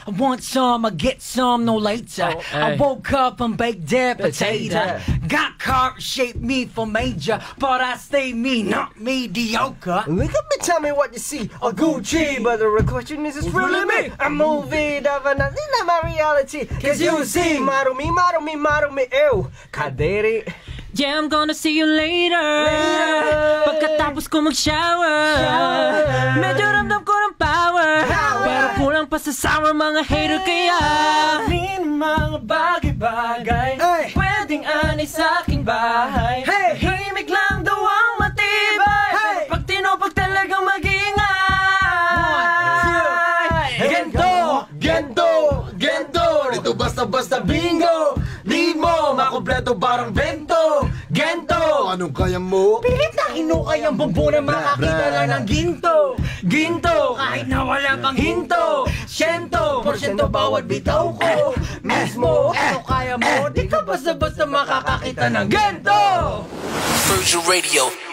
I want some, I get some, no later. I woke up and baked that potato. Got car-shaped me for major, but I stay me, not mediocre. Look at me, tell me what you see. A Gucci, but the real question is really me. A movie, dapat na my reality. Cause you see, marumi, ew, kaderi. Yeah, I'm gonna see you later. Pagkatapos ko mag-shower, medyo ramdam ko ng power, pero kulang pa sa sour mga hater. Kaya mga bagay-bagay pwedeng anay sa aking bahay. Himik lang daw ang matibay, pag tinupag talagang mag-iingay. Gento, dito basta-basta bingo. Di mo makompleto parang bento. Gento, anong kaya mo? Pilit na hinukay ang bumbo na makakita lang ng ginto. Ginto, kahit na wala pang hinto. Siyento, porsyento bawat bitaw ko. Mismo, ano kaya mo? Di ka basta-basta makakakita ng gento. Virgin Radio.